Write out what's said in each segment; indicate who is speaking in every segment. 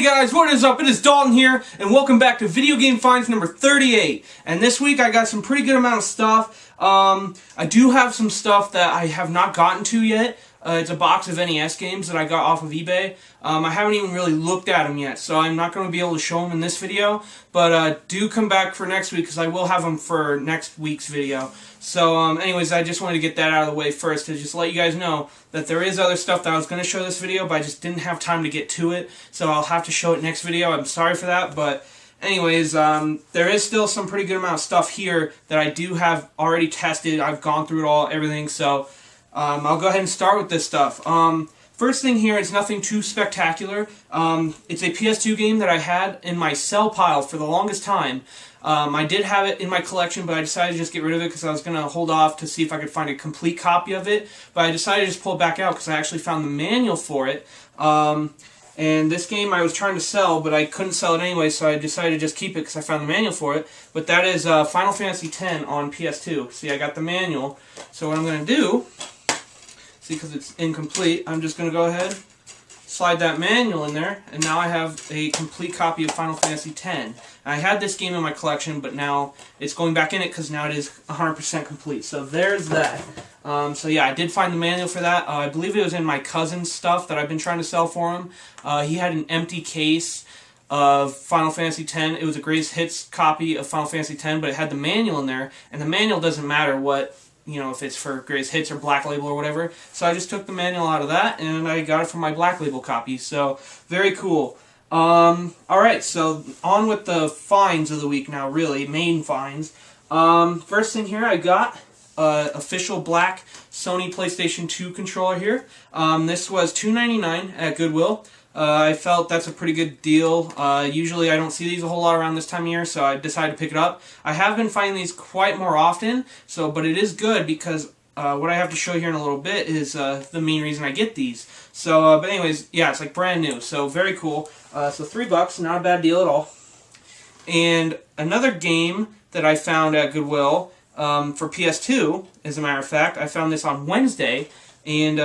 Speaker 1: guys, what is up? It is Dalton here, and welcome back to Video Game Finds number 38. And this week I got some pretty good amount of stuff. I do have some stuff that I have not gotten to yet. It's a box of NES games that I got off of eBay. I haven't even really looked at them yet, so I'm not going to be able to show them in this video. But do come back for next week, because I will have them for next week's video. So anyways, I just wanted to get that out of the way first, to just let you guys know that there is other stuff that I was going to show this video, but I just didn't have time to get to it. So I'll have to show it next video. I'm sorry for that, but anyways, there is still some pretty good amount of stuff here that I do have already tested. I've gone through it all, everything, so I'll go ahead and start with this stuff. First thing here is nothing too spectacular. It's a PS2 game that I had in my sell pile for the longest time. I did have it in my collection, but I decided to just get rid of it because I was going to hold off to see if I could find a complete copy of it. But I decided to just pull it back out because I actually found the manual for it. And this game I was trying to sell, but I couldn't sell it anyway, so I decided to just keep it because I found the manual for it. But that is Final Fantasy X on PS2. See, I got the manual. So what I'm going to do, see, because it's incomplete, I'm just going to go ahead, slide that manual in there, and now I have a complete copy of Final Fantasy X. I had this game in my collection, but now it's going back in it because now it is 100% complete. So there's that. So yeah, I did find the manual for that. I believe it was in my cousin's stuff that I've been trying to sell for him. He had an empty case of Final Fantasy X. It was a greatest hits copy of Final Fantasy X, but it had the manual in there, and the manual doesn't matter what, you know, if it's for greatest hits or Black Label or whatever. So I just took the manual out of that, and I got it from my Black Label copy. So very cool. Alright, so on with the finds of the week now, really, main finds. First thing here, I got official black Sony PlayStation 2 controller here. This was $2.99 at Goodwill. I felt that's a pretty good deal. Usually I don't see these a whole lot around this time of year, so I decided to pick it up. I have been finding these quite more often, but it is good because what I have to show here in a little bit is the main reason I get these. So, but anyways, yeah, it's like brand new, so very cool. So $3, not a bad deal at all. And another game that I found at Goodwill for PS2, as a matter of fact, I found this on Wednesday, and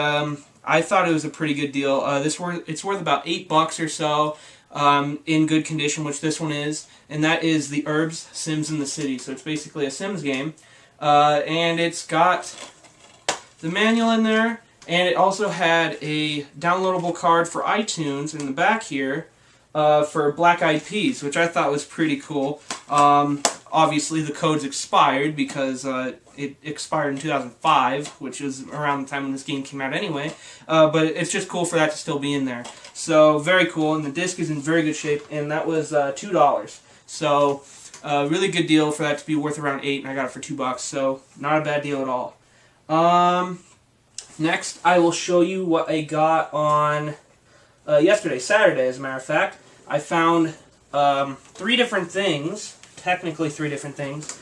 Speaker 1: I thought it was a pretty good deal. It's worth about $8 or so in good condition, which this one is, and that is the Herbs Sims in the City. So it's basically a Sims game, and it's got the manual in there, and it also had a downloadable card for iTunes in the back here for Black Eyed Peas, which I thought was pretty cool. Obviously, the code's expired because it expired in 2005, which is around the time when this game came out anyway. But it's just cool for that to still be in there. So, very cool, and the disc is in very good shape, and that was $2. So, really good deal for that to be worth around $8, and I got it for $2, so not a bad deal at all. Next, I will show you what I got on yesterday, Saturday, as a matter of fact. I found three different things, technically three different things,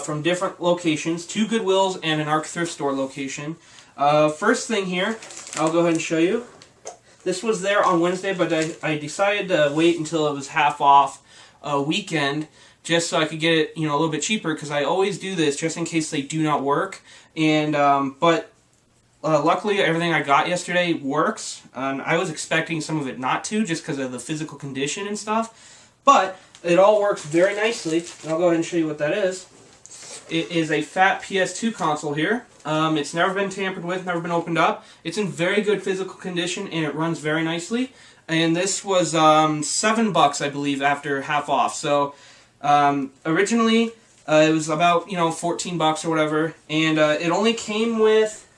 Speaker 1: from different locations, 2 Goodwills and an ARC thrift store location. First thing here, I'll go ahead and show you. This was there on Wednesday, but I decided to wait until it was half off weekend, just so I could get it, you know, a little bit cheaper, because I always do this just in case they do not work. And luckily everything I got yesterday works. I was expecting some of it not to, just because of the physical condition and stuff, but it all works very nicely. And I'll go ahead and show you what that is. It is a fat PS2 console here. It's never been tampered with, never been opened up. It's in very good physical condition, and it runs very nicely. And this was $7, I believe, after half off. So originally it was about, you know, $14 or whatever, and it only came with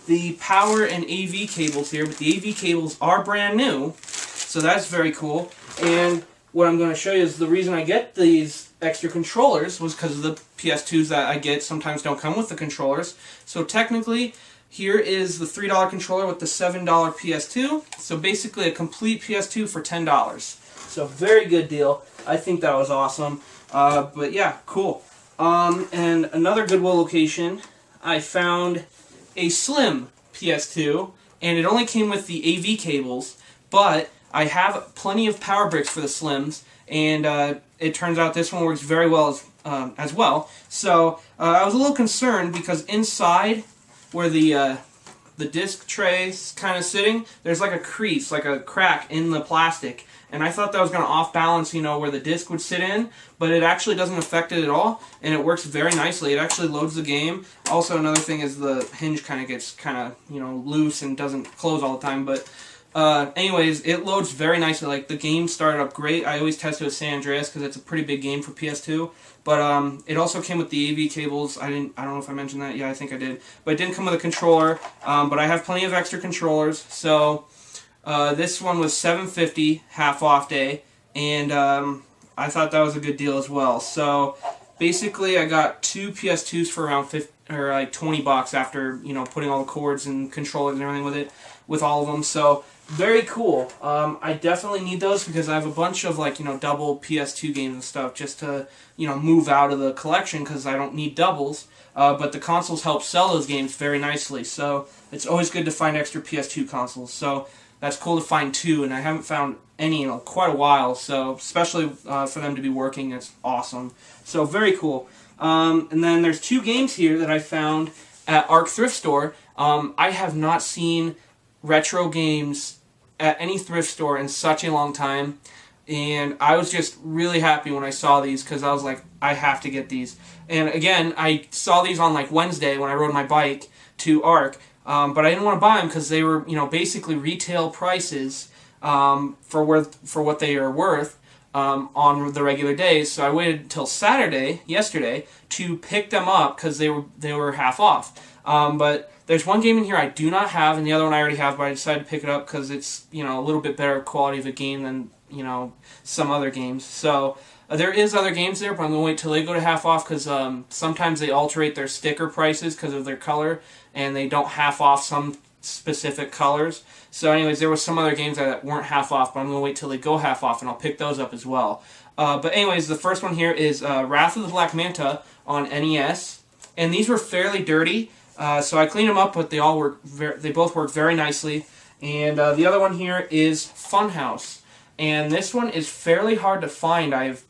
Speaker 1: the power and AV cables here, but the AV cables are brand new, so that's very cool. And what I'm going to show you is the reason I get these extra controllers was because of the PS2s that I get sometimes don't come with the controllers. So technically, here is the $3 controller with the $7 PS2. So basically a complete PS2 for $10. So very good deal. I think that was awesome. But yeah, cool. And another Goodwill location, I found a slim PS2, and it only came with the AV cables, but I have plenty of power bricks for the slims, and it turns out this one works very well as well. So I was a little concerned because inside where the disc tray is kind of sitting, there's like a crease, like a crack in the plastic, and I thought that was going to off balance, you know, where the disc would sit in, but it actually doesn't affect it at all, and it works very nicely. It actually loads the game. Also, another thing is the hinge kind of gets you know, loose and doesn't close all the time, but anyways, it loads very nicely. Like, the game started up great. I always test it with San Andreas because it's a pretty big game for PS2. But it also came with the AV cables. I don't know if I mentioned that. Yeah, I think I did. But it didn't come with a controller. But I have plenty of extra controllers. So this one was $7.50 half off day, and I thought that was a good deal as well. So basically, I got 2 PS2s for around 50 or like $20 after, you know, putting all the cords and controllers and everything with it, with all of them. So very cool. I definitely need those because I have a bunch of, like, you know, double PS2 games and stuff just to, you know, move out of the collection because I don't need doubles. But the consoles help sell those games very nicely, so it's always good to find extra PS2 consoles. So that's cool to find 2, and I haven't found any in quite a while, so especially for them to be working, it's awesome. So very cool. And then there's 2 games here that I found at Arc Thrift Store. I have not seen retro games at any thrift store in such a long time, and I was just really happy when I saw these because I was like, I have to get these. And again, I saw these on like Wednesday when I rode my bike to Arc, but I didn't want to buy them because they were, you know, basically retail prices for what they are worth on the regular days. So I waited until Saturday, yesterday, to pick them up because they were half off. But there's one game in here I do not have, and the other one I already have, but I decided to pick it up because it's, you know, a little bit better quality of a game than, you know, some other games. So there is other games there, but I'm going to wait till they go to half off because sometimes they alterate their sticker prices because of their color, and they don't half off some specific colors. So anyways, there was some other games that weren't half off, but I'm going to wait till they go half off, and I'll pick those up as well. But anyways, the first one here is Wrath of the Black Manta on NES, and these were fairly dirty. So I cleaned them up, but they both work very nicely. And the other one here is Funhouse, and this one is fairly hard to find. I've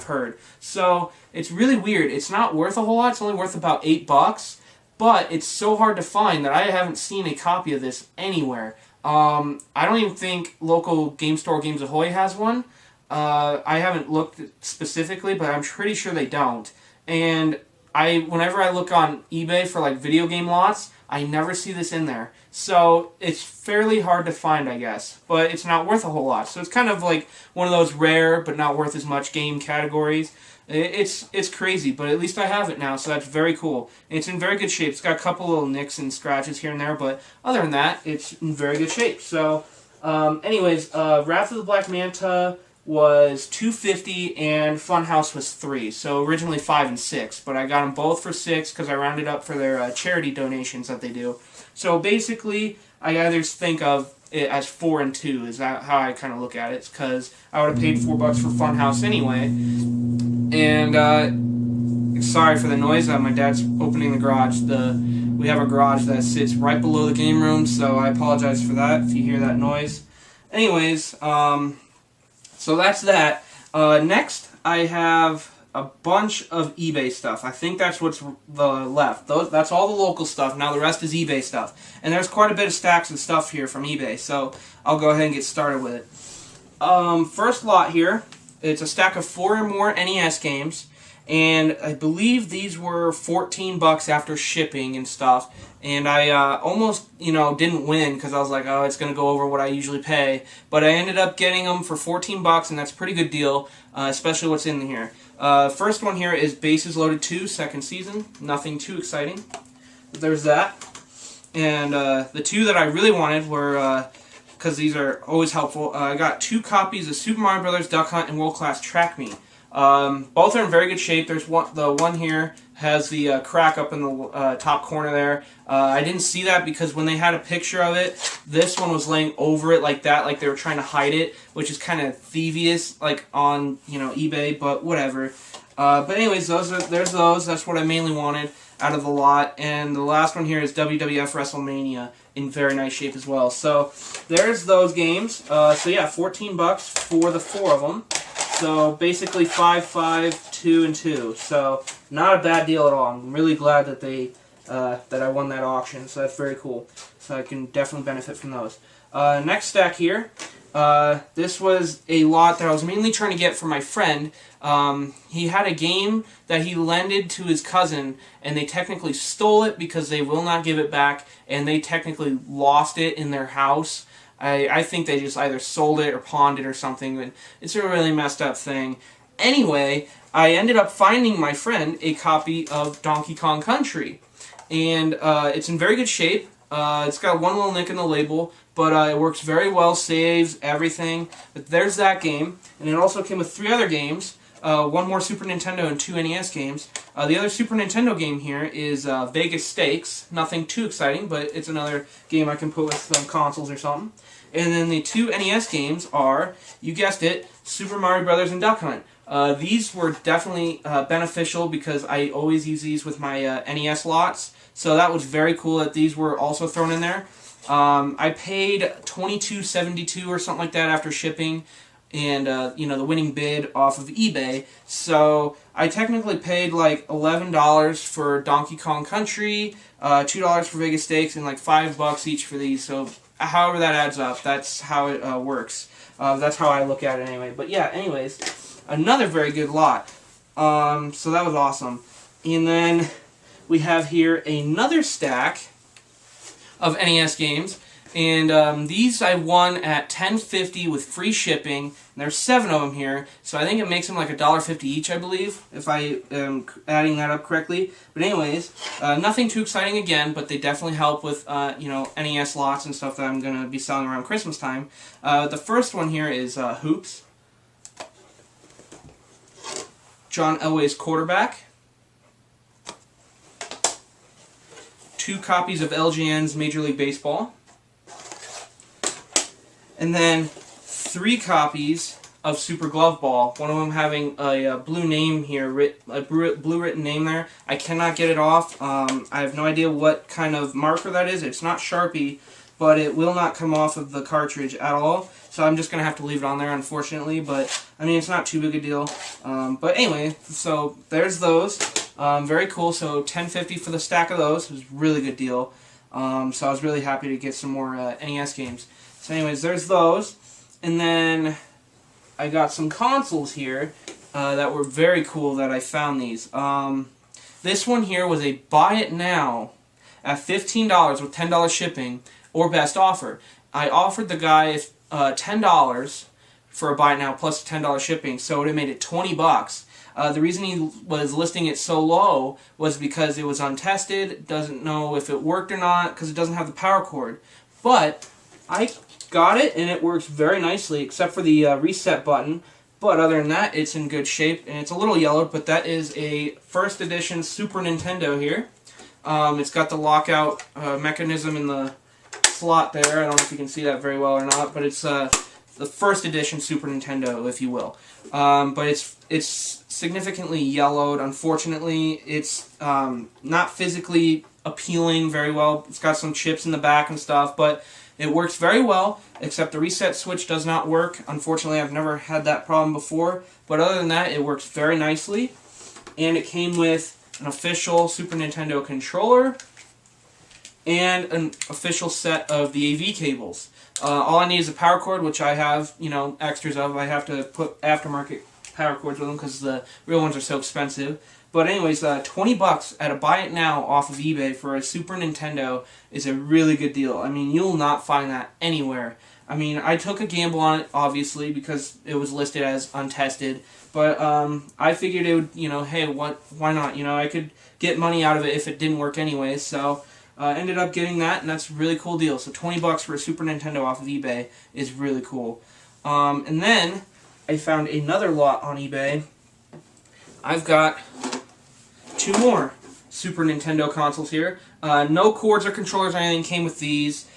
Speaker 1: heard. So it's really weird. It's not worth a whole lot. It's only worth about $8, but it's so hard to find that I haven't seen a copy of this anywhere. I don't even think local game store Games Ahoy has one. I haven't looked specifically, but I'm pretty sure they don't. And whenever I look on eBay for like video game lots, I never see this in there. So it's fairly hard to find, I guess. But it's not worth a whole lot. So it's kind of like one of those rare but not worth as much game categories. It's crazy, but at least I have it now, so that's very cool. It's in very good shape. It's got a couple little nicks and scratches here and there, but other than that, it's in very good shape. So, anyways, Wrath of the Black Manta was $2.50 and Funhouse was $3. So originally $5 and $6, but I got them both for $6 because I rounded up for their charity donations that they do. So basically, I either think of it as 4 and 2 is that how I kind of look at it, because I would have paid $4 for Funhouse anyway. And sorry for the noise. My dad's opening the garage. We have a garage that sits right below the game room, so I apologize for that if you hear that noise. Anyways, so that's that. Next, I have a bunch of eBay stuff. I think that's what's left. That's all the local stuff. Now the rest is eBay stuff. And there's quite a bit of stacks of stuff here from eBay, so I'll go ahead and get started with it. First lot here, it's a stack of 4 or more NES games, and I believe these were $14 after shipping and stuff. And I almost, didn't win because I was like, oh, it's going to go over what I usually pay. But I ended up getting them for $14, and that's a pretty good deal, especially what's in here. First one here is Bases Loaded 2, second season. Nothing too exciting. But there's that. And the two that I really wanted were, because these are always helpful, I got 2 copies of Super Mario Bros. Duck Hunt and World Class Track Meet. Both are in very good shape. There's the one here has the crack up in the top corner there. I didn't see that because when they had a picture of it, this one was laying over it like that, like they were trying to hide it, which is kind of thievious, like on eBay, but whatever. But anyways, there's those. That's what I mainly wanted out of the lot. And the last one here is WWF WrestleMania in very nice shape as well. So there's those games. So yeah, $14 for the 4 of them. So basically 5, 5, 2, and 2. So not a bad deal at all. I'm really glad that that I won that auction. So that's very cool. So I can definitely benefit from those. Next stack here This was a lot that I was mainly trying to get for my friend. He had a game that he lended to his cousin, and they technically stole it because they will not give it back, and they technically lost it in their house. I think they just either sold it or pawned it or something, but it's a really messed up thing. Anyway, I ended up finding my friend a copy of Donkey Kong Country, and it's in very good shape. It's got one little nick in the label, but it works very well, saves, everything. But there's that game, and it also came with 3 other games, one more Super Nintendo and 2 NES games. The other Super Nintendo game here is Vegas Stakes. Nothing too exciting, but it's another game I can put with some consoles or something. And then the 2 NES games are, you guessed it, Super Mario Brothers and Duck Hunt. These were definitely beneficial because I always use these with my NES lots. So that was very cool that these were also thrown in there. I paid $22.72 or something like that after shipping, and you know, the winning bid off of eBay. So I technically paid like $11 for Donkey Kong Country, $2 for Vegas Stakes, and like $5 each for these. So however that adds up, that's how it works. That's how I look at it anyway. But yeah, anyways, another very good lot. So that was awesome. And then we have here another stack of NES games, and these I won at $10.50 with free shipping. And there's 7 of them here, so I think it makes them like $1.50 each, I believe, if I am adding that up correctly. But anyways, nothing too exciting again, but they definitely help with you know, NES lots and stuff that I'm going to be selling around Christmas time. The first one here is Hoops, John Elway's Quarterback, 2 copies of LJN's Major League Baseball, and then 3 copies of Super Glove Ball. One of them having a blue name here, a blue written name there. I cannot get it off. I have no idea what kind of marker that is. It's not Sharpie, but it will not come off of the cartridge at all. So I'm just going to have to leave it on there, unfortunately. But, I mean, it's not too big a deal. But anyway, so there's those. Very cool. So $10.50 for the stack of those. It was a really good deal. So I was really happy to get some more NES games. So anyways, there's those. And then I got some consoles here that were very cool that I found these. This one here was a buy it now at $15 with $10 shipping or best offer. I offered the guy $10 for a buy it now plus $10 shipping, so it would have made it $20. The reason he was listing it so low was because it was untested, doesn't know if it worked or not, because it doesn't have the power cord. But I got it, and it works very nicely, except for the reset button. But other than that, it's in good shape, and it's a little yellowed, but that is a first edition Super Nintendo here. It's got the lockout mechanism in the slot there. I don't know if you can see that very well or not, but it's the first edition Super Nintendo, if you will. But it's significantly yellowed. Unfortunately, it's not physically appealing very well. It's got some chips in the back and stuff, but it works very well, except the reset switch does not work. Unfortunately, I've never had that problem before, but other than that, it works very nicely. And it came with an official Super Nintendo controller and an official set of the AV cables. All I need is a power cord, which I have, you know, extras of. I have to put aftermarket power cords with them because the real ones are so expensive. But anyways, $20 at a buy it now off of eBay for a Super Nintendo is a really good deal. I mean, you'll not find that anywhere. I mean, I took a gamble on it, obviously, because it was listed as untested. But I figured it would, you know, hey, why not? You know, I could get money out of it if it didn't work anyways. So ended up getting that, and that's a really cool deal. So $20 for a Super Nintendo off of eBay is really cool. And then I found another lot on eBay. I've got 2 more Super Nintendo consoles here. No cords or controllers or anything came with these.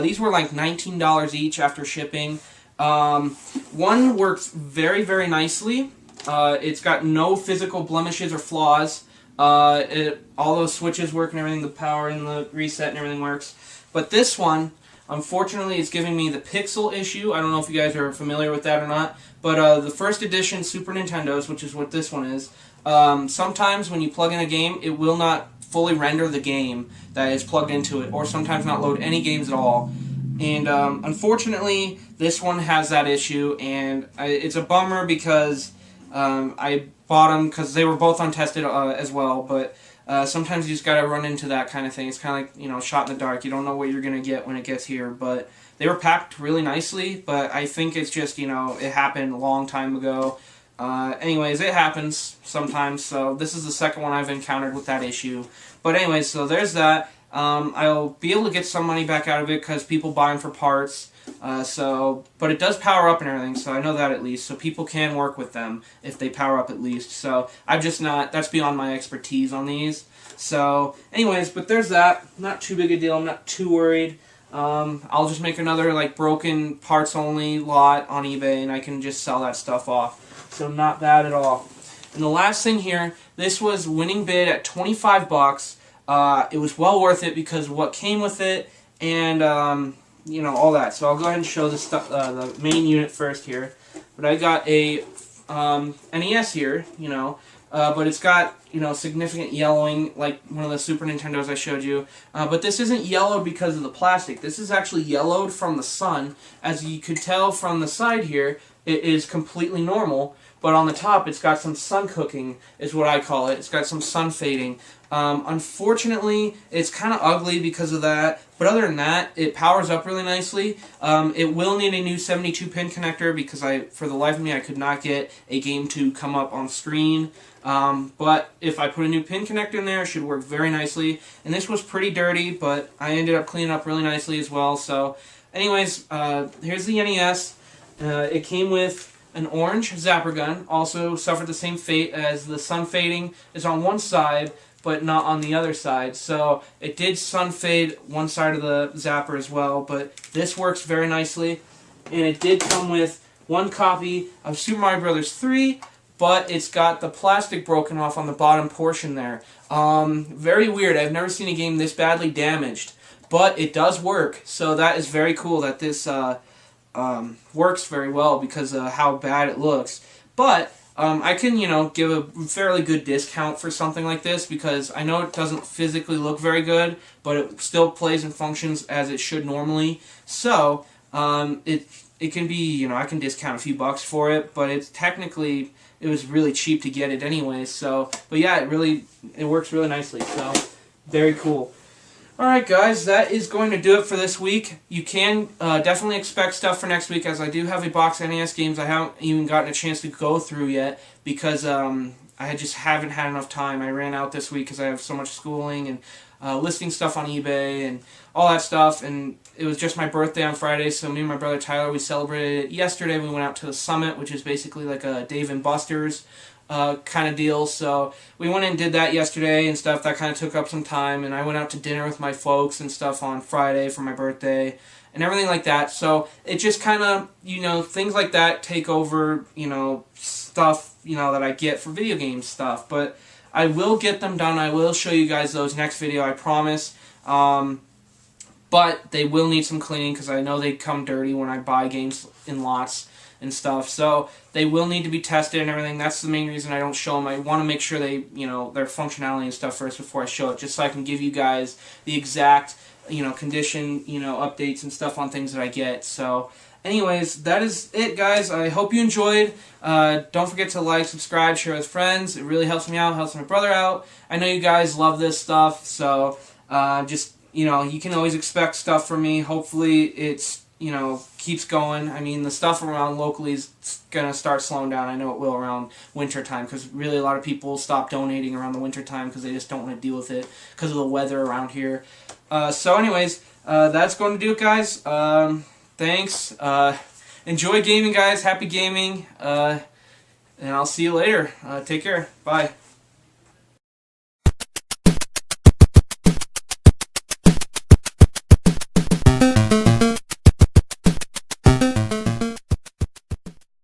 Speaker 1: These were like $19 each after shipping. One works very, very nicely. It's got no physical blemishes or flaws. All those switches work and everything, the power and the reset and everything works. But this one, unfortunately, is giving me the pixel issue. I don't know if you guys are familiar with that or not. But the first edition Super Nintendos, which is what this one is, sometimes when you plug in a game, it will not fully render the game that is plugged into it, or sometimes not load any games at all. And unfortunately, this one has that issue, and it's a bummer because I bought them because they were both untested as well, but sometimes you just gotta run into that kind of thing. It's kind of like, you know, shot in the dark. You don't know what you're gonna get when it gets here, but they were packed really nicely, but I think it's just, you know, it happened a long time ago. Anyways, it happens sometimes, so this is the second one I've encountered with that issue. But anyways, so there's that. I'll be able to get some money back out of it because people buy them for parts. But it does power up and everything, so I know that at least. So people can work with them if they power up at least. So I'm just not, that's beyond my expertise on these. So anyways, but there's that. Not too big a deal. I'm not too worried. I'll just make another like broken parts only lot on eBay and I can just sell that stuff off. So not bad at all. And the last thing here, this was winning bid at 25 bucks. It was well worth it because of what came with it and you know, all that. So I'll go ahead and show the stuff, the main unit first here. But I got a NES here, you know, but it's got, you know, significant yellowing like one of the Super Nintendos I showed you. But this isn't yellowed because of the plastic. This is actually yellowed from the sun. As you could tell from the side here, it is completely normal. But on the top, it's got some sun cooking, is what I call it. It's got some sun fading. Unfortunately, it's kind of ugly because of that. But other than that, it powers up really nicely. It will need a new 72-pin connector because for the life of me, I could not get a game to come up on screen. But if I put a new pin connector in there, it should work very nicely. And this was pretty dirty, but I ended up cleaning up really nicely as well. So, anyways, here's the NES. It came with an orange zapper gun, also suffered the same fate as the sun fading is on one side, but not on the other side. So it did sun fade one side of the zapper as well, but this works very nicely. And it did come with one copy of Super Mario Bros. 3, but it's got the plastic broken off on the bottom portion there. Very weird. I've never seen a game this badly damaged, but it does work. So that is very cool that this works very well because of how bad it looks. But I can, you know, give a fairly good discount for something like this because I know it doesn't physically look very good, but it still plays and functions as it should normally. So it can be, you know, I can discount a few bucks for it, but it's technically, it was really cheap to get it anyway. So, but yeah, it works really nicely. So very cool. Alright guys, that is going to do it for this week. You can definitely expect stuff for next week as I do have a box of NES games I haven't even gotten a chance to go through yet because I just haven't had enough time. I ran out this week because I have so much schooling and listing stuff on eBay and all that stuff, and it was just my birthday on Friday, so me and my brother Tyler, we celebrated it yesterday. We went out to the Summit, which is basically like a Dave & Buster's kind of deal. So we went and did that yesterday and stuff. That kind of took up some time, and I went out to dinner with my folks and stuff on Friday for my birthday and everything like that. So it just kind of, you know, things like that take over, you know, stuff, you know, that I get for video game stuff. But I will get them done. I will show you guys those next video, I promise. But they will need some cleaning because I know they come dirty when I buy games in lots and stuff. So they will need to be tested and everything. That's the main reason I don't show them. I want to make sure they, you know, their functionality and stuff first before I show it, just so I can give you guys the exact, you know, condition, you know, updates and stuff on things that I get. So anyways, that is it, guys. I hope you enjoyed. Don't forget to like, subscribe, share with friends. It really helps me out, helps my brother out. I know you guys love this stuff, so just, you know, you can always expect stuff from me. Hopefully it's, you know, keeps going. I mean, the stuff around locally is going to start slowing down. I know it will around winter time because really a lot of people stop donating around the winter time because they just don't want to deal with it because of the weather around here. So anyways, that's going to do it, guys. Thanks. Enjoy gaming, guys. Happy gaming. And I'll see you later. Take care. Bye.